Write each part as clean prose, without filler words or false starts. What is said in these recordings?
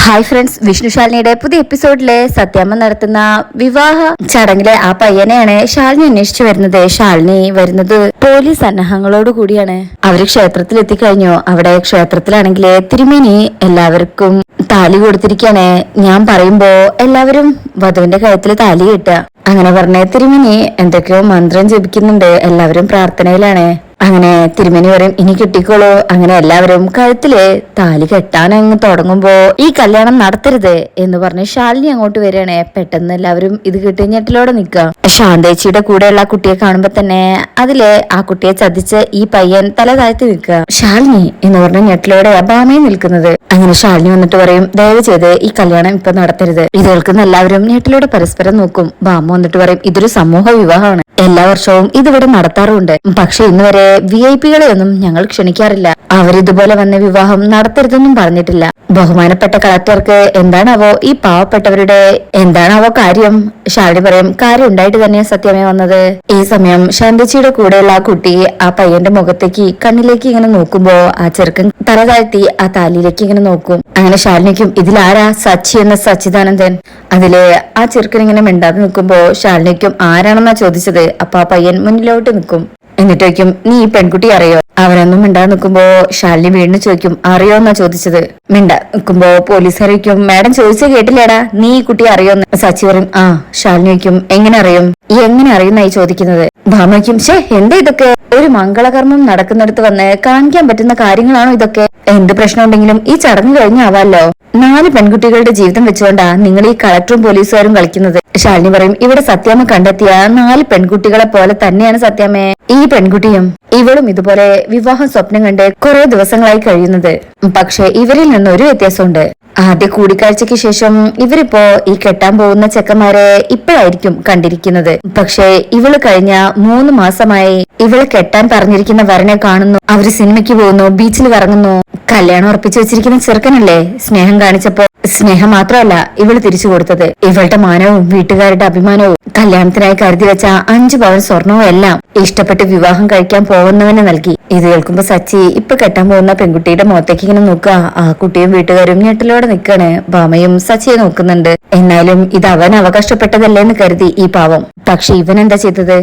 Hi friends, വിഷ്ണുശാലിനിയുടെ പുതിയ എപ്പിസോഡിലെ സത്യാമ്മ നടത്തുന്ന വിവാഹ ചടങ്ങിലെ ആ പയ്യനെയാണ് ശാലിനി അന്വേഷിച്ചു വരുന്നത്. ശാലിനി വരുന്നത് പോലീസ് സന്നാഹങ്ങളോട് കൂടിയാണ്. അവര് ക്ഷേത്രത്തിൽ എത്തിക്കഴിഞ്ഞു. അവിടെ ക്ഷേത്രത്തിലാണെങ്കിൽ തിരുമേനി എല്ലാവർക്കും താലി കൊടുത്തിരിക്കാണ്. ഞാൻ പറയുമ്പോ എല്ലാവരും വധുവിന്റെ കഴുത്തിൽ താലി കെട്ടുക അങ്ങനെ പറഞ്ഞ തിരുമേനി എന്തൊക്കെയോ മന്ത്രം ജപിക്കുന്നുണ്ട്. എല്ലാവരും പ്രാർത്ഥനയിലാണ്. അങ്ങനെ തിരുമേനി പറയും, ഇനി കിട്ടിക്കോളൂ. അങ്ങനെ എല്ലാവരും കഴുത്തില് താലി കെട്ടാനങ്ങ് തുടങ്ങുമ്പോ ഈ കല്യാണം നടത്തരുത് എന്ന് പറഞ്ഞ് ശാലിനി അങ്ങോട്ട് വരികയാണ്. പെട്ടെന്ന് എല്ലാവരും ഇത് കിട്ടി ഞെട്ടിലോടെ നിൽക്കുക. ശാന്തേച്ചിയുടെ കൂടെയുള്ള ആ കുട്ടിയെ കാണുമ്പോ തന്നെ അതില് ആ കുട്ടിയെ ചതിച്ച് ഈ പയ്യൻ തല താഴ്ത്തി നിൽക്കുക. ശാലിനി എന്ന് പറഞ്ഞ ഞെട്ടിലോടെ അബാമയെ നിൽക്കുന്നത്. അങ്ങനെ ശാലിനി വന്നിട്ട് പറയും, ദയവ് ചെയ്ത് ഈ കല്യാണം ഇപ്പൊ നടത്തരുത്. ഇത് കേൾക്കുന്ന എല്ലാവരും ഞെട്ടിലൂടെ പരസ്പരം നോക്കും. ബാമ വന്നിട്ട് പറയും, ഇതൊരു സമൂഹ വിവാഹമാണ്. എല്ലാ വർഷവും ഇതിവിടെ നടത്താറുണ്ട്. പക്ഷെ ഇന്ന് വരെ VIP-കളെ ഒന്നും ഞങ്ങൾ ക്ഷണിക്കാറില്ല. അവരിതുപോലെ വന്ന വിവാഹം നടത്തരുതെന്നും പറഞ്ഞിട്ടില്ല. ബഹുമാനപ്പെട്ട കളക്ടർക്ക് എന്താണാവോ ഈ പാവപ്പെട്ടവരുടെ എന്താണാവോ കാര്യം? ശാലിനി പറയും, കാര്യം ഉണ്ടായിട്ട് തന്നെയാണ് സത്യമേ വന്നത്. ഈ സമയം ശാന്തച്ചിയുടെ കൂടെയുള്ള ആ കുട്ടി ആ പയ്യന്റെ മുഖത്തേക്ക് കണ്ണിലേക്ക് ഇങ്ങനെ നോക്കുമ്പോ ആ ചെറുക്കൻ തല താഴ്ത്തി ആ താലിയിലേക്ക് ഇങ്ങനെ നോക്കും. അങ്ങനെ ശാലിനിക്കും ഇതിലാരാ സച്ചി എന്ന സച്ചിദാനന്ദൻ? അതില് ആ ചെറുക്കൻ ഇങ്ങനെ മിണ്ടാതെ നിൽക്കുമ്പോ ശാലിനിക്കും ആരാണെന്നാ ചോദിച്ചത്. അപ്പൊ ആ പയ്യൻ മുന്നിലോട്ട് നിൽക്കും. എന്നിട്ടേക്കും, നീ ഈ പെൺകുട്ടി അറിയോ? അവരൊന്നും മിണ്ടാതെ നിൽക്കുമ്പോ ശാലിനി വീണ്ടും ചോദിക്കും, അറിയോന്നാ ചോദിച്ചത്. മിണ്ടാ നിൽക്കുമ്പോ പോലീസുകാരിക്കും, മാഡം ചോദിച്ച കേട്ടില്ലേടാ, നീ ഈ കുട്ടിയെ അറിയോന്ന്? സച്ചി പറയും, ആ. ശാലിനി വയ്ക്കും, എങ്ങനെ അറിയും? ഈ എങ്ങനെ അറിയുന്നായി ചോദിക്കുന്നത്. ഭാമയ്ക്കും, എന്താ ഇതൊക്കെ? ഒരു മംഗളകർമ്മം നടക്കുന്നിടത്ത് വന്ന് കാണിക്കാൻ പറ്റുന്ന കാര്യങ്ങളാണോ ഇതൊക്കെ? എന്ത് പ്രശ്നം ഉണ്ടെങ്കിലും ഈ ചടങ്ങ് കഴിഞ്ഞാവാലോ. 4 പെൺകുട്ടികളുടെ ജീവിതം വെച്ചുകൊണ്ടാ നിങ്ങൾ ഈ കളക്ടറും പോലീസുകാരും കളിക്കുന്നത്. ശാലിനി പറയും, ഇവിടെ സത്യാമ്മ കണ്ടെത്തിയ 4 പെൺകുട്ടികളെ പോലെ തന്നെയാണ് സത്യാമ്മയെ ഈ പെൺകുട്ടിയും. ഇവളും ഇതുപോലെ വിവാഹം സ്വപ്നം കണ്ട് കുറെ ദിവസങ്ങളായി കഴിയുന്നത്. പക്ഷെ ഇവരിൽ നിന്ന് ഒരു വ്യത്യാസമുണ്ട്. ആദ്യ കൂടിക്കാഴ്ചയ്ക്ക് ശേഷം ഇവരിപ്പോ ഈ കെട്ടാൻ പോകുന്ന ചെക്കന്മാരെ ഇപ്പോഴായിരിക്കും കണ്ടിരിക്കുന്നത്. പക്ഷെ ഇവള് കഴിഞ്ഞ 3 മാസമായി ഇവള് കെട്ടാൻ പറഞ്ഞിരിക്കുന്ന വരനെ കാണുന്നു. അവര് സിനിമയ്ക്ക് പോകുന്നു, ബീച്ചിൽ കറങ്ങുന്നു. കല്യാണം ഉറപ്പിച്ചു വെച്ചിരിക്കുന്ന ചെറുക്കനല്ലേ സ്നേഹം കാണിച്ചപ്പോ സ്നേഹം മാത്രമല്ല ഇവള് തിരിച്ചു കൊടുത്തത് ഇവളുടെ മാനവും വീട്ടുകാരുടെ അഭിമാനവും കല്യാണത്തിനായി കരുതി വെച്ച 5 പവൻ സ്വർണവും എല്ലാം ഇഷ്ടപ്പെട്ട് വിവാഹം കഴിക്കാൻ പോകുന്നവന് നൽകി. ഇത് കേൾക്കുമ്പോ സച്ചി ഇപ്പൊ കെട്ടാൻ പോകുന്ന പെൺകുട്ടിയുടെ മുഖത്തേക്ക് ഇങ്ങനെ നോക്കുക. ആ കുട്ടിയും വീട്ടുകാരും ഞെട്ടിലോടെ നിൽക്കാണ്. ഭാമയും സച്ചിയെ നോക്കുന്നുണ്ട്. എന്നാലും ഇത് അവൻ അവകാശപ്പെട്ടതല്ലേന്ന് കരുതി ഈ പാവം. പക്ഷെ ഇവൻ എന്താ ചെയ്തത്?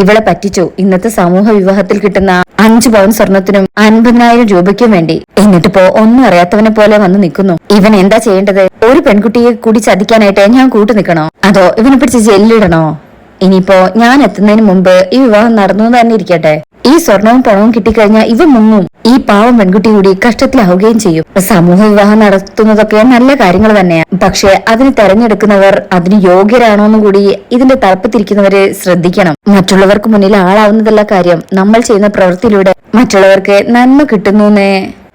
ഇവളെ പറ്റിച്ചു. ഇന്നത്തെ സമൂഹ വിവാഹത്തിൽ കിട്ടുന്ന 5 പവൻ സ്വർണത്തിനും 50,000 രൂപയ്ക്കും വേണ്ടി. എന്നിട്ടിപ്പോ ഒന്നും അറിയാത്തവനെ പോലെ വന്ന് നിൽക്കുന്നു. ഇവൻ എന്താ ചെയ്യേണ്ടത്? ഒരു പെൺകുട്ടിയെ കൂടി ചതിക്കാനായിട്ട് ഞാൻ കൂട്ടു നിൽക്കണോ? അതോ ഇവനെ പിടിച്ച് ജയിലിലിടണോ? ഇനിയിപ്പോ ഞാൻ എത്തുന്നതിന് മുമ്പ് ഈ വിവാഹം നടന്നു തന്നെ ഇരിക്കട്ടെ. ഈ സ്വർണവും പണവും കിട്ടിക്കഴിഞ്ഞാൽ ഇവ മുങ്ങും. ഈ പാവം പെൺകുട്ടി കൂടി കഷ്ടത്തിലാവുകയും ചെയ്യും. സമൂഹ വിവാഹം നടത്തുന്നതൊക്കെ നല്ല കാര്യങ്ങൾ തന്നെയാണ്. പക്ഷെ അതിന് തെരഞ്ഞെടുക്കുന്നവർ അതിന് യോഗ്യരാണോന്നും കൂടി ഇതിന്റെ തലപ്പത്തിരിക്കുന്നവര് ശ്രദ്ധിക്കണം. മറ്റുള്ളവർക്ക് മുന്നിൽ ആളാവുന്നതല്ല കാര്യം, നമ്മൾ ചെയ്യുന്ന പ്രവൃത്തിയിലൂടെ മറ്റുള്ളവർക്ക് നന്മ കിട്ടുന്നു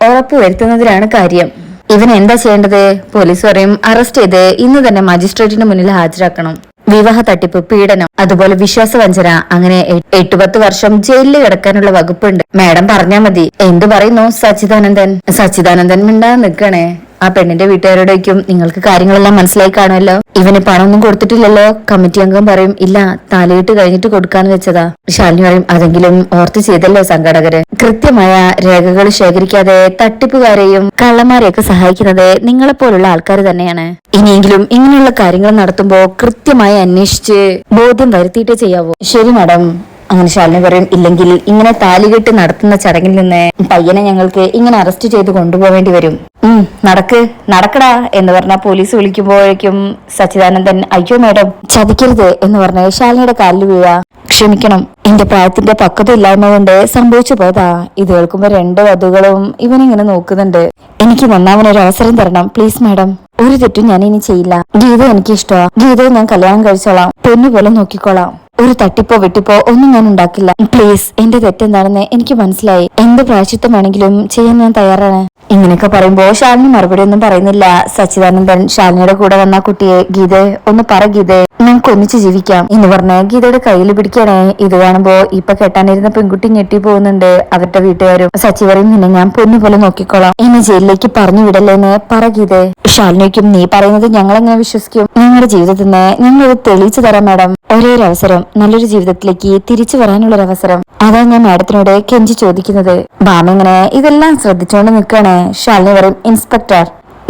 ഉറപ്പുവരുത്തുന്നതിലാണ് കാര്യം. ഇവൻ എന്താ ചെയ്യേണ്ടത്? പോലീസ് പറയും, അറസ്റ്റ് ചെയ്ത് ഇന്ന് തന്നെ മജിസ്ട്രേറ്റിന് മുന്നിൽ ഹാജരാക്കണം. വിവാഹ തട്ടിപ്പ്, പീഡനം, അതുപോലെ വിശ്വാസവഞ്ചന, അങ്ങനെ 8-10 വർഷം ജയിലിൽ കിടക്കാനുള്ള വകുപ്പുണ്ട്. മാഡം പറഞ്ഞാ മതി. എന്തു പറയുന്നു സച്ചിദാനന്ദൻ മിണ്ടാ നിൽക്കണേ. ആ പെണ്ണിന്റെ വീട്ടുകാരോടേക്കും, നിങ്ങൾക്ക് കാര്യങ്ങളെല്ലാം മനസ്സിലായി കാണുമല്ലോ. ഇവന് പണമൊന്നും കൊടുത്തിട്ടില്ലല്ലോ. കമ്മിറ്റി അംഗം പറയും, ഇല്ല, താലിയിട്ട് കഴിഞ്ഞിട്ട് കൊടുക്കാന്ന് വെച്ചതാ. ശാലിനി പറയും, അതെങ്കിലും ഓർത്ത് ചെയ്തല്ലോ സംഘാടകര്. കൃത്യമായ രേഖകൾ ശേഖരിക്കാതെ തട്ടിപ്പുകാരെയും കള്ളന്മാരെയൊക്കെ സഹായിക്കുന്നത് നിങ്ങളെപ്പോലുള്ള ആൾക്കാർ തന്നെയാണ്. ഇനിയെങ്കിലും ഇങ്ങനെയുള്ള കാര്യങ്ങൾ നടത്തുമ്പോ കൃത്യമായി അന്വേഷിച്ച് ബോധ്യം വരുത്തിയിട്ടേ ചെയ്യാവൂ. ശരി മാഡം. അങ്ങനെ ശാലിനി പറയും, ഇല്ലെങ്കിൽ ഇങ്ങനെ താലികെട്ട് നടത്തുന്ന ചടങ്ങിൽ നിന്ന് പയ്യനെ ഞങ്ങൾക്ക് ഇങ്ങനെ അറസ്റ്റ് ചെയ്ത് കൊണ്ടുപോവേണ്ടി വരും. നടക്കടാ എന്ന് പറഞ്ഞ പോലീസ് വിളിക്കുമ്പോഴേക്കും സച്ചിദാനന്ദൻ, അയ്യോ മേഡം ചതിക്കരുത് എന്ന് പറഞ്ഞ് ശാലിനിയുടെ കാലിൽ വീഴാ. ക്ഷമിക്കണം, എന്റെ പ്രായത്തിന്റെ പക്വത ഇല്ലായ്മ കൊണ്ട് സംഭവിച്ചു പോയതാ. ഇത് കേൾക്കുമ്പോ 2 വധുക്കളും ഇവനിങ്ങനെ നോക്കുന്നുണ്ട്. എനിക്ക് നന്നാവാനൊരു അവസരം തരണം പ്ലീസ് മാഡം. ഒരു തെറ്റും ഞാൻ ഇനി ചെയ്യില്ല. ഗീത എനിക്ക് ഇഷ്ടമാ. ഗീതയെ ഞാൻ കല്യാണം കഴിച്ചോളാം. പൊന്നുപോലെ നോക്കിക്കോളാം. ഒരു തട്ടിപ്പോ വെട്ടിപ്പോ ഒന്നും ഞാൻ ഉണ്ടാക്കില്ല. പ്ലീസ്, എന്റെ തെറ്റെന്താണെന്ന് എനിക്ക് മനസ്സിലായി. എന്ത് പ്രായശ്ചിത്തം വേണമെങ്കിലും ചെയ്യാൻ ഞാൻ തയ്യാറാണ്. ഇങ്ങനെയൊക്കെ പറയുമ്പോ ശാലിനി മറുപടി ഒന്നും പറയുന്നില്ല. സച്ചിദാനന്ദൻ ശാലിനിയുടെ കൂടെ വന്ന കുട്ടിയെ, ഗീതേ ഒന്ന് പറ ഗീതേ, ഞങ്ങൾക്ക് ഒന്നിച്ച് ജീവിക്കാം എന്ന് പറഞ്ഞ് ഗീതയുടെ കയ്യിൽ പിടിക്കണേ. ഇത് കാണുമ്പോ ഇപ്പൊ കെട്ടാനിരുന്ന പെൺകുട്ടി ഞെട്ടി പോകുന്നുണ്ട്. അവരുടെ വീട്ടുകാരും. സച്ചി പറയും, നിന്നെ ഞാൻ പൊന്നുപോലെ നോക്കിക്കോളാം. എന്നെ ജയിലിലേക്ക് പറഞ്ഞു വിടല്ലേന്ന് പറ ഗീതേ. ശാലിനിക്കും, നീ പറയുന്നത് ഞങ്ങളെങ്ങനെ വിശ്വസിക്കും? ഞങ്ങളുടെ ജീവിതത്തിൽ നിന്ന് ഞങ്ങളത് തെളിയിച്ചു തരാം മാഡം. ഒരേ ഒരു അവസരം, നല്ലൊരു ജീവിതത്തിലേക്ക് തിരിച്ചു വരാനുള്ളൊരവസരം. അതാ ഞാൻ മാഡത്തിനോട് കെഞ്ചി ചോദിക്കുന്നത്. ഭാമ ഇങ്ങനെ ഇതെല്ലാം ശ്രദ്ധിച്ചുകൊണ്ട് നിൽക്കണേ. ശാലിനി പറയും, ഇൻസ്പെക്ടർ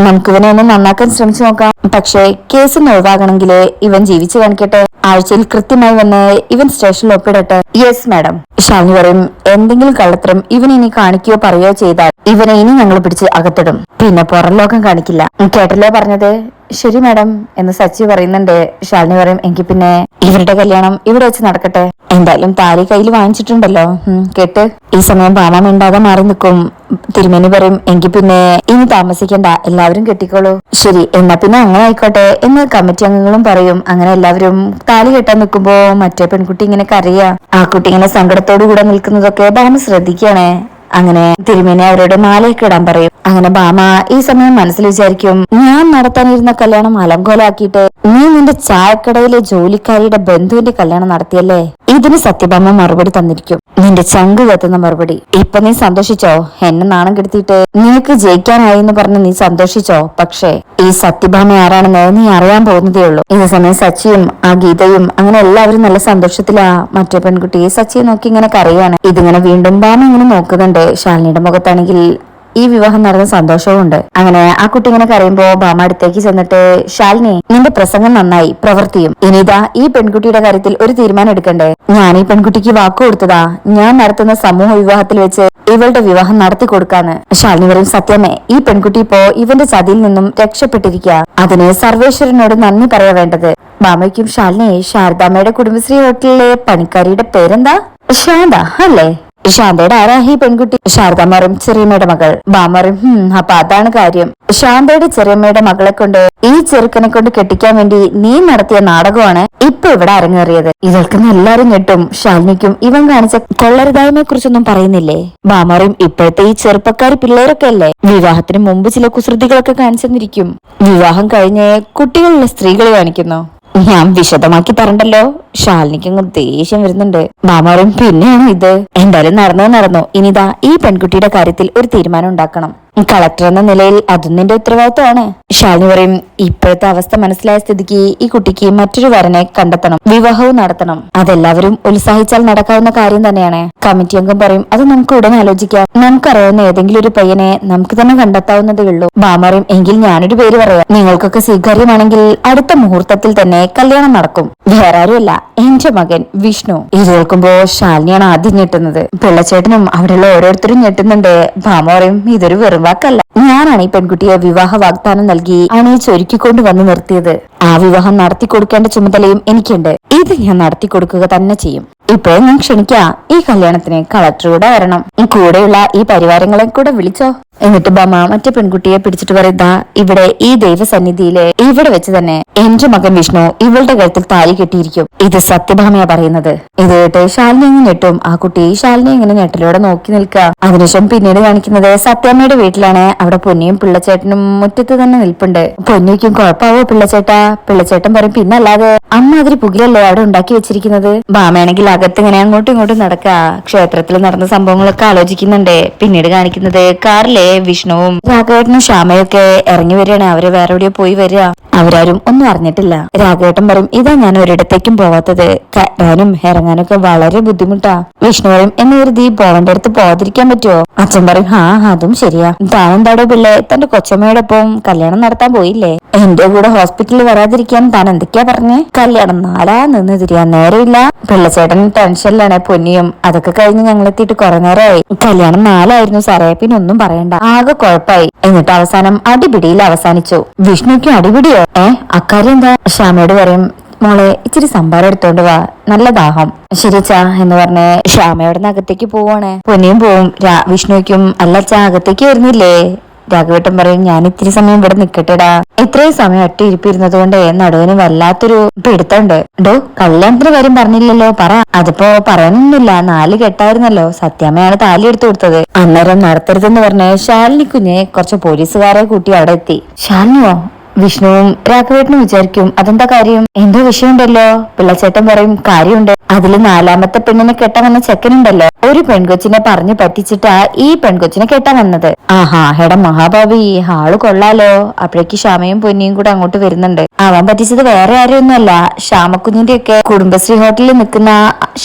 നമുക്കിവനെ ഒന്ന് നന്നാക്കാൻ ശ്രമിച്ചു നോക്കാം. പക്ഷേ കേസ് ഒഴിവാകണമെങ്കിൽ ഇവൻ ജീവിച്ചു കാണിക്കട്ടെ. ആഴ്ചയിൽ കൃത്യമായി വന്ന് ഇവൻ സ്റ്റേഷനിൽ ഒപ്പിടട്ടെ. Yes madam. ഷാലിനി പറയും, എന്തെങ്കിലും കള്ളത്തരം ഇവൻ ഇനി കാണിക്കുകയോ പറയുകയോ ചെയ്താൽ ഇവനെ ഇനി ഞങ്ങൾ പിടിച്ച് അകത്തിടും. പിന്നെ പുറം ലോകം കാണിക്കില്ല. കേട്ടല്ലോ പറഞ്ഞത്? ശരി മാഡം എന്ന് സച്ചി പറയുന്നുണ്ട്. ഷാലിനി പറയും, എങ്കിൽ പിന്നെ ഇവരുടെ കല്യാണം ഇവിടെ വെച്ച് നടക്കട്ടെ. എന്തായാലും താലി കയ്യിൽ വാങ്ങിച്ചിട്ടുണ്ടല്ലോ, കേട്ട്. ഈ സമയം ഭാമ മിണ്ടാതെ മാറി നിൽക്കും. തിരുമേനി പറയും, എങ്കിൽ പിന്നെ ഇനി താമസിക്കണ്ട, എല്ലാവരും കെട്ടിക്കോളൂ. ശരി, എന്നാ പിന്നെ അങ്ങനെ ആയിക്കോട്ടെ എന്ന് കമ്മിറ്റി അംഗങ്ങളും പറയും. അങ്ങനെ എല്ലാവരും താലി കെട്ടാൻ നിൽക്കുമ്പോ മറ്റേ പെൺകുട്ടി ഇങ്ങനെ കരയാ. ആ കുട്ടി ഇങ്ങനെ സങ്കടത്തോടു കൂടെ നിൽക്കുന്നതൊക്കെ ഭാമ ശ്രദ്ധിക്കണേ. അങ്ങനെ തിരുമേനി അവരോട് മാലയൊക്കെ ഇടാൻ പറയും. അങ്ങനെ ഭാമ ഈ സമയം മനസ്സിൽ വിചാരിക്കും, ഞാൻ നടത്താനിരുന്ന കല്യാണം അലങ്കോലാക്കിയിട്ട് നീ നിന്റെ ചായക്കടയിലെ ജോലിക്കാരിയുടെ ബന്ധുവിന്റെ കല്യാണം നടത്തിയല്ലേ? ഇതിന് സത്യഭാമ മറുപടി തന്നിരിക്കും, നിന്റെ ചങ്ക് കത്തുന്ന മറുപടി. ഇപ്പൊ നീ സന്തോഷിച്ചോ? എന്നെ നാണം കെടുത്തിയിട്ട് നിനക്ക് ജയിക്കാനായി എന്ന് പറഞ്ഞ് നീ സന്തോഷിച്ചോ? പക്ഷേ ഈ സത്യഭാമ ആരാണെന്ന് നീ അറിയാൻ പോകുന്നതേ ഉള്ളൂ. ഈ സമയം സച്ചിയും ആ ഗീതയും അങ്ങനെ എല്ലാവരും നല്ല സന്തോഷത്തിലാ. മറ്റേ പെൺകുട്ടി സച്ചിയെ നോക്കി ഇങ്ങനെ കരയാണ്. ഇതിങ്ങനെ വീണ്ടും ഭാമ ഇങ്ങനെ നോക്കുന്നുണ്ട്. ശാലിനിയുടെ മുഖത്താണെങ്കിൽ ഈ വിവാഹം നടന്ന സന്തോഷവും ഉണ്ട്. അങ്ങനെ ആ കുട്ടി ഇങ്ങനെ കരയുമ്പോ ഭാമ അടുത്തേക്ക് ചെന്നിട്ട്, ശാലിനി, നിന്റെ പ്രസംഗം നന്നായി, പ്രവൃത്തിയും. ഇനിതാ ഈ പെൺകുട്ടിയുടെ കാര്യത്തിൽ ഒരു തീരുമാനം എടുക്കണ്ടേ? ഞാൻ ഈ പെൺകുട്ടിക്ക് വാക്കു കൊടുത്തതാ, ഞാൻ നടത്തുന്ന സമൂഹ വിവാഹത്തിൽ വെച്ച് ഇവളുടെ വിവാഹം നടത്തി കൊടുക്കാന്ന്. ശാലിനി പറയും, സത്യമേ, ഈ പെൺകുട്ടി ഇപ്പോ ഇവന്റെ ചതിയിൽ നിന്നും രക്ഷപ്പെട്ടിരിക്കുക. അതിന് സർവേശ്വരനോട് നന്ദി പറയാ വേണ്ടത്. ഭാമയ്ക്കും ശാലിനി, ശാരദാമ്മയുടെ കുടുംബശ്രീ ഹോട്ടലിലെ പണിക്കാരിയുടെ പേരെന്താ? ശാന്ത അല്ലേ? ശാന്തയുടെ ആരാ ഈ പെൺകുട്ടി? ശാരദാമ്മറും ചെറിയമ്മയുടെ മകൾ. ഭാമറും അപ്പൊ അതാണ് കാര്യം. ശാന്തയുടെ ചെറിയമ്മയുടെ മകളെ കൊണ്ട് ഈ ചെറുക്കനെ കൊണ്ട് കെട്ടിക്കാൻ വേണ്ടി നീ നടത്തിയ നാടകമാണ് ഇപ്പൊ ഇവിടെ അരങ്ങേറിയത്. ഇതൊക്കെ എല്ലാരും ഞെട്ടും. ശാലിനിക്കും ഇവൻ കാണിച്ച കൊള്ളരുതായ്മയെ കുറിച്ചൊന്നും പറയുന്നില്ലേ? ഭാമറും ഇപ്പോഴത്തെ ഈ ചെറുപ്പക്കാരി പിള്ളേരൊക്കെ അല്ലേ വിവാഹത്തിന് മുമ്പ് ചില കുസൃതികളൊക്കെ കാണിച്ചെന്നിരിക്കും. വിവാഹം കഴിഞ്ഞ് കുട്ടികളുള്ള സ്ത്രീകൾ കാണിക്കുന്നു. ഞാൻ വിശദമാക്കി തരണ്ടല്ലോ. ശാലിനിക്ക് അങ്ങ് ദേഷ്യം വരുന്നുണ്ട്. മാമാറും പിന്നെയാണ് ഇത്. എന്തായാലും നടന്നു. ഇനിതാ ഈ പെൺകുട്ടിയുടെ കാര്യത്തിൽ ഒരു തീരുമാനം ഉണ്ടാക്കണം. കളക്ടർ എന്ന നിലയിൽ അതും നിന്റെ ഉത്തരവാദിത്തമാണ്. ശാലിനി പറയും, ഇപ്പോഴത്തെ അവസ്ഥ മനസ്സിലായ സ്ഥിതിക്ക് ഈ കുട്ടിക്ക് മറ്റൊരു വരനെ കണ്ടെത്തണം, വിവാഹവും നടത്തണം. അതെല്ലാവരും ഉത്സാഹിച്ചാൽ നടക്കാവുന്ന കാര്യം തന്നെയാണ്. കമ്മിറ്റി അംഗം പറയും, അത് നമുക്ക് ഉടൻ ആലോചിക്കാം. നമുക്കറിയാവുന്ന ഏതെങ്കിലും ഒരു പയ്യനെ നമുക്ക് തന്നെ കണ്ടെത്താവുന്നതേ ഉള്ളൂ. ഭാമറിയും, എങ്കിൽ ഞാനൊരു പേര് പറയാം. നിങ്ങൾക്കൊക്കെ സ്വീകാര്യമാണെങ്കിൽ അടുത്ത മുഹൂർത്തത്തിൽ തന്നെ കല്യാണം നടക്കും. വേറെ ആരുമല്ല, എന്റെ മകൻ വിഷ്ണു. ഇത് കേൾക്കുമ്പോ ശാലിനിയാണ് ആദ്യം ഞെട്ടുന്നത്. പിള്ളച്ചേട്ടനും അവിടെയുള്ള ഓരോരുത്തരും ഞെട്ടുന്നുണ്ട്. ഭാമ പറയും, ഇതൊരു വെറും വാക്കല്ല. ഞാനാണ് ഈ പെൺകുട്ടിയെ വിവാഹ വാഗ്ദാനം നൽകി അണിയിച്ചൊരുക്കിക്കൊണ്ട് വന്ന് നിർത്തിയത്. ആ വിവാഹം നടത്തി കൊടുക്കേണ്ട ചുമതലയും എനിക്കുണ്ട്. ഇത് ഞാൻ നടത്തി കൊടുക്കുക തന്നെ ചെയ്യും. ഇപ്പോഴേ ഞാൻ ക്ഷണിക്കാ, ഈ കല്യാണത്തിന് കളക്ടർ കൂടെ വരണം. കൂടെയുള്ള ഈ പരിവാരങ്ങളെ കൂടെ വിളിച്ചോ. എന്നിട്ട് ബാമ മറ്റേ പെൺകുട്ടിയെ പിടിച്ചിട്ട് പറയുതാ, ഇവിടെ ഈ ദൈവസന്നിധിയിലെ ഇവിടെ വെച്ച് തന്നെ എന്റെ മകൻ വിഷ്ണു ഇവളുടെ കഴുത്തിൽ താലി കെട്ടിയിരിക്കും. ഇത് സത്യഭാമയാ പറയുന്നത്. ഇത് കേട്ട് ശാലിനി ഇങ്ങനെ ഞെട്ടും. ആ കുട്ടി ശാലിനി ഇങ്ങനെ ഞെട്ടലോടെ നോക്കി നിൽക്കുക. അതിനുശേഷം പിന്നീട് കാണിക്കുന്നത് സത്യാമ്മയുടെ വീട്ടിലാണ്. അവിടെ പൊന്നിയും പിള്ളച്ചേട്ടനും മുറ്റത്ത് തന്നെ നിൽപ്പുണ്ട്. പൊന്നിക്കും കുഴപ്പമാവോ പിള്ളച്ചേട്ടാ? പിള്ളച്ചേട്ടൻ പറയും, പിന്നല്ലാതെ അമ്മ അതിരി പുകിലല്ലേ അവിടെ ഉണ്ടാക്കി വെച്ചിരിക്കുന്നത്. ഭാമയാണെങ്കിൽ അകത്ത് ഇങ്ങനെ അങ്ങോട്ടും ഇങ്ങോട്ടും നടക്കുക. ക്ഷേത്രത്തിൽ നടന്ന സംഭവങ്ങളൊക്കെ ആലോചിക്കുന്നുണ്ട്. പിന്നീട് കാണിക്കുന്നത് കാറിലെ വിഷ്ണുവും രാഘവേട്ടനും ശ്യാമയൊക്കെ ഇറങ്ങി വരികയാണ്. അവര് വേറെ എവിടെയോ പോയി വരിക. അവരാരും ഒന്നും അറിഞ്ഞിട്ടില്ല. രാഘവേട്ടൻ പറയും, ഇതാ ഞാൻ ഒരിടത്തേക്കും പോവാത്തത്, കയറാനും ഇറങ്ങാനൊക്കെ വളരെ ബുദ്ധിമുട്ടാ. വിഷ്ണു പറയും, എന്നെ കരുതി പോവന്റെ അടുത്ത് പോവാതിരിക്കാൻ പറ്റുമോ? അച്ഛൻ പറയും, അതും ശരിയാ. താനെന്താടോ പിള്ളേ തന്റെ കൊച്ചമ്മയോടൊപ്പം കല്യാണം നടത്താൻ പോയില്ലേ? എന്റെ കൂടെ ഹോസ്പിറ്റലിൽ വരാതിരിക്കാൻ താൻ എന്തൊക്കെയാ പറഞ്ഞേ? കല്യാണം നാളാ നിന്ന് തിരിയാൻ നേരമില്ല. പിള്ളച്ചേട്ടൻ ടെൻഷനിലാണ്. പൊന്നിയും അതൊക്കെ കഴിഞ്ഞ് ഞങ്ങളെത്തിയിട്ട് കുറെ നേരമായി. കല്യാണം നാലായിരുന്നു സാറേ, പിന്നെ ഒന്നും പറയണ്ട, ആകെ കുഴപ്പമായി. എന്നിട്ട് അവസാനം അടിപിടിയിൽ അവസാനിച്ചു. വിഷ്ണുക്കും അടിപിടിയോ? അക്കാര്യം എന്താ? ശ്യാമയോട് പറയും, മോളെ ഇച്ചിരി സംഭാരം എടുത്തോണ്ട് വാ, നല്ല ദാഹം. ശരിച്ചാ എന്ന് പറഞ്ഞ് ശ്യാമയോടെ അകത്തേക്ക് പോവാണ്. പൊന്നിയും പോവും. വിഷ്ണുക്കും, അല്ലച്ചാ അകത്തേക്ക് വരുന്നില്ലേ? രാഘവേട്ടൻ പറയും, ഞാൻ ഇത്തിരി സമയം ഇവിടെ നിക്കട്ടെടാ. ഇത്രയും സമയം ഒറ്റ ഇരിപ്പിരുന്നത് കൊണ്ട് നടുവിന് വല്ലാത്തൊരു പിടുത്തമുണ്ട്. ഡോ, കല്യാണത്തിന് കാര്യം പറഞ്ഞില്ലല്ലോ, പറ. അതിപ്പോ പറയാനൊന്നുമില്ല, 4 കെട്ടായിരുന്നല്ലോ. സത്യാമ്മയാണ് താലി എടുത്തു കൊടുത്തത്. അന്നേരം നടത്തരുതെന്ന് പറഞ്ഞ് ശാലിനി കുഞ്ഞെ കുറച്ച് പോലീസുകാരെ കൂട്ടി അവിടെ എത്തി. ശാലിനിയോ? വിഷ്ണുവും രാഘവേട്ടനും വിചാരിക്കും അതെന്താ കാര്യം, എന്തോ വിഷയമുണ്ടല്ലോ. പിള്ളച്ചേട്ടൻ പറയും കാര്യമുണ്ട്, അതില് 4ാമത്തെ പെണ്ണിനെ കെട്ടാൻ വന്ന ചെക്കനുണ്ടല്ലോ, ഒരു പെൺകൊച്ചിനെ പറഞ്ഞു പറ്റിച്ചിട്ടാ ഈ പെൺകൊച്ചിനെ കെട്ടാൻ വന്നത്. ആഹാ എടാ മഹാഭാവി, ആള് കൊള്ളാലോ. അപ്പോഴേക്ക് ശ്യാമയും പൊന്നിയും കൂടെ അങ്ങോട്ട് വരുന്നുണ്ട്. അവൻ പറ്റിച്ചത് വേറെ ആരെയൊന്നുമല്ല, ശ്യാമക്കുഞ്ഞിന്റെ ഒക്കെ കുടുംബശ്രീ ഹോട്ടലിൽ നിൽക്കുന്ന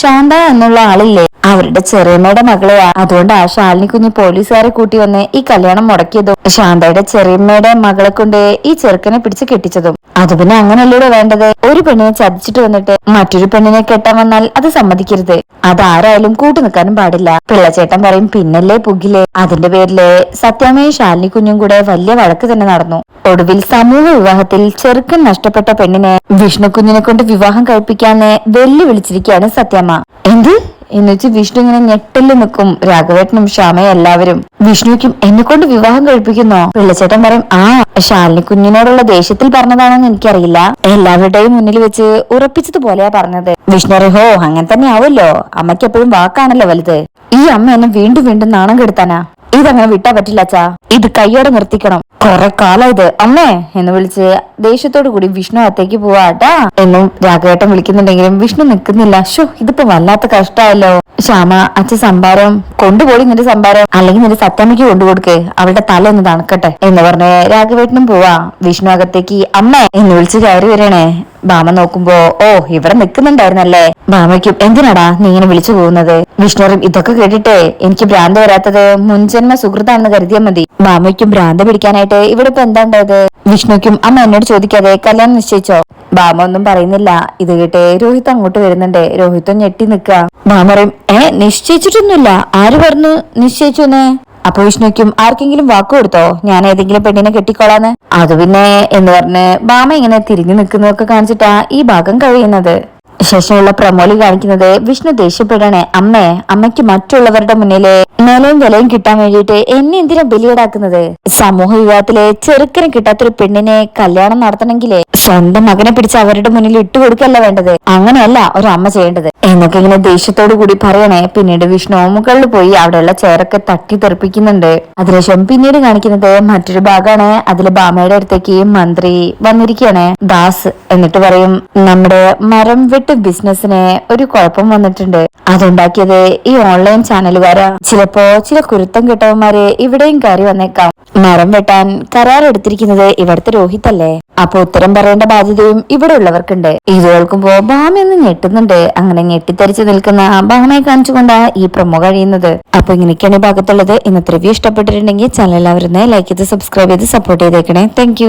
ശാന്ത എന്നുള്ള ആളില്ലേ, അവരുടെ ചെറിയമ്മയുടെ മകളെയാ. അതുകൊണ്ട് ആ ശാലിനി കുഞ്ഞ് പോലീസുകാരെ കൂട്ടി വന്ന് ഈ കല്യാണം മുടക്കിയതും ശാന്തയുടെ ചെറിയമ്മയുടെ മകളെ കൊണ്ട് ഈ ചെറുക്കനെ പിടിച്ച് കെട്ടിച്ചതും. അത് പിന്നെ അങ്ങനെയല്ലൂടെ വേണ്ടത്. ഒരു പെണ്ണിനെ ചതിച്ചിട്ട് വന്നിട്ട് മറ്റൊരു പെണ്ണിനെ കെട്ടാൻ വന്നാൽ അത് സമ്മതിക്കരുത്, അതാരായാലും കൂട്ടു നിൽക്കാനും പാടില്ല. പിള്ളച്ചേട്ടൻ പറയും പിന്നല്ലേ പുകിലേ. അതിന്റെ പേരില് സത്യാമ്മയും ശാലിനി കുഞ്ഞും കൂടെ വലിയ വഴക്ക് തന്നെ നടന്നു. ഒടുവിൽ സമൂഹ വിവാഹത്തിൽ ചെറുക്കൻ നഷ്ടപ്പെട്ട പെണ്ണിനെ വിഷ്ണു കുഞ്ഞിനെ കൊണ്ട് വിവാഹം കഴിപ്പിക്കാന്ന് വെല്ലുവിളിച്ചിരിക്കുകയാണ് സത്യാമ്മ. എന്ത് എന്നുവെച്ച് വിഷ്ണു ഇങ്ങനെ ഞെട്ടല് നിൽക്കും. രാഘവേട്ടനും ശ്യാമയും എല്ലാവരും വിഷ്ണുക്കും എന്നെ കൊണ്ട് വിവാഹം കഴിപ്പിക്കുന്നോ? പിള്ളച്ചേട്ടൻ പറയും ആ ശാലിനി കുഞ്ഞിനോടുള്ള ദേഷ്യത്തിൽ പറഞ്ഞതാണെന്ന് എനിക്കറിയില്ല, എല്ലാവരുടെയും മുന്നിൽ വെച്ച് ഉറപ്പിച്ചതുപോലെയാ പറഞ്ഞത്. വിഷ്ണു ഹോ അങ്ങനെ തന്നെ ആവുമല്ലോ, അമ്മയ്ക്ക് എപ്പോഴും വാക്കാണല്ലോ വലുത്. ഈ അമ്മ എന്നെ വീണ്ടും വീണ്ടും നാണം കെടുത്താനാ, ഇതങ്ങനെ വിട്ടാ പറ്റില്ല അച്ഛാ, ഇത് കയ്യോടെ നിർത്തിക്കണം. കൊറേ കാലം ഇത് അമ്മേ എന്ന് വിളിച്ച് ദേഷ്യത്തോടു കൂടി വിഷ്ണു അകത്തേക്ക് പോവാട്ടാ എന്നും രാഘവേട്ടൻ വിളിക്കുന്നുണ്ടെങ്കിലും വിഷ്ണു നിൽക്കുന്നില്ല. ഷോ ഇതിപ്പോ വല്ലാത്ത കഷ്ടമായല്ലോ. ശ്യാമ അച്ഛൻ സംഭാരം കൊണ്ടുപോയി, നിന്റെ സംഭാരം അല്ലെങ്കിൽ നിന്റെ സത്യാമ്മയ്ക്ക് കൊണ്ടുകൊടുക്ക്, അവളുടെ തല ഒന്ന് തണുക്കട്ടെ എന്ന് പറഞ്ഞ് രാഘവേട്ടനും പോവാ. വിഷ്ണു അകത്തേക്ക് അമ്മേ എന്ന് വിളിച്ച് കയറി വരണേ. ഭാമ നോക്കുമ്പോ ഓ ഇവിടെ നിൽക്കുന്നുണ്ടായിരുന്നല്ലേ. ഭാമയ്ക്കും എന്തിനാടാ നീ ഇങ്ങനെ വിളിച്ചു പോകുന്നത്? വിഷ്ണുവും ഇതൊക്കെ കേട്ടിട്ടേ എനിക്ക് ഭ്രാന്ത് വരാത്തത് മുൻജന്മ സുഹൃത്താണെന്ന് കരുതിയാൽ മതി. ഭാമയ്ക്കും ഭ്രാന്ത് പിടിക്കാനായിട്ട് ഇവിടെ ഇപ്പൊ എന്താ ഉണ്ടായത്? വിഷ്ണുക്കും അമ്മ എന്നോട് ചോദിക്കാതെ കല്യാണം നിശ്ചയിച്ചോ? ഭാമ ഒന്നും പറയുന്നില്ല. ഇത് കേട്ടെ രോഹിത് അങ്ങോട്ട് വരുന്നുണ്ട്. രോഹിത്തും ഞെട്ടി നിൽക്കുക. ഭാമ പറയും നിശ്ചയിച്ചിട്ടൊന്നുമില്ല, ആര് പറഞ്ഞു നിശ്ചയിച്ചോന്ന്? അപ്പൊ വിഷ്ണുക്കും ആർക്കെങ്കിലും വാക്ക് കൊടുത്തോ ഞാൻ ഏതെങ്കിലും പെണ്ണിനെ കെട്ടിക്കോളാന്ന്? അത് പിന്നെ എന്ന് പറഞ്ഞ് ഭാമ ഇങ്ങനെ തിരിഞ്ഞു നിൽക്കുന്നതൊക്കെ കാണിച്ചിട്ടാ ഈ ഭാഗം കഴിയുന്നത്. ശേഷമുള്ള പ്രമോലി കാണിക്കുന്നത് വിഷ്ണു ദേഷ്യപ്പെടണേ. അമ്മയ്ക്ക് മറ്റുള്ളവരുടെ മുന്നില് നിലയും വിലയും കിട്ടാൻ വേണ്ടിയിട്ട് എന്നെ എന്തിനാ ബലിയേടാക്കുന്നത്? സമൂഹ വിവാഹത്തിലെ ചെറുക്കനെ കിട്ടാത്തൊരു പെണ്ണിനെ കല്യാണം നടത്തണമെങ്കിലേ സ്വന്തം മകനെ പിടിച്ച് അവരുടെ മുന്നിൽ ഇട്ടുകൊടുക്കല്ല വേണ്ടത്, അങ്ങനെയല്ല ഒരു അമ്മ ചെയ്യേണ്ടത് എന്നൊക്കെ ഇങ്ങനെ ദേഷ്യത്തോടു കൂടി പറയണേ. പിന്നീട് വിഷ്ണു മുകളിൽ പോയി അവിടെയുള്ള ചെയറൊക്കെ തട്ടി തെറിപ്പിക്കുന്നുണ്ട്. അതിനുശേഷം പിന്നീട് കാണിക്കുന്നത് മറ്റൊരു ഭാഗമാണ്. അതില് ഭാമയുടെ അടുത്തേക്ക് മന്ത്രി വന്നിരിക്കുകയാണ്, ദാസ്. എന്നിട്ട് പറയും നമ്മുടെ മരം വെട്ട് ബിസിനസിന് ഒരു കുഴപ്പം വന്നിട്ടുണ്ട്, അതുണ്ടാക്കിയത് ഈ ഓൺലൈൻ ചാനലുകാരാ. ചിലപ്പോ ചില കുരുത്തം കെട്ടവന്മാര് ഇവിടെയും കയറി വന്നേക്കാം. മരം വെട്ടാൻ കരാർ എടുത്തിരിക്കുന്നത് ഇവിടുത്തെ രോഹിത് അല്ലേ, അപ്പൊ ഉത്തരം പറയേണ്ട ബാധ്യതയും ഇവിടെ ഉള്ളവർക്കുണ്ട്. ഇത് കേൾക്കുമ്പോ ഭാമയൊന്ന് ഞെട്ടുന്നുണ്ട്. അങ്ങനെ ഞെട്ടിത്തെറിച്ച് നിൽക്കുന്ന ഭാമയെ കാണിച്ചുകൊണ്ടാ ഈ പ്രൊമോ കഴിയുന്നത്. അപ്പൊ ഇങ്ങനെയൊക്കെയാണ് ഈ ഭാഗത്തുള്ളത്. ഇന്നത്തെ റിവ്യൂ ഇഷ്ടപ്പെട്ടിട്ടുണ്ടെങ്കിൽ ചാനൽ എല്ലാവരും ലൈക്ക് ചെയ്ത് സബ്സ്ക്രൈബ് ചെയ്ത് സപ്പോർട്ട് ചെയ്തേക്കണേ. താങ്ക്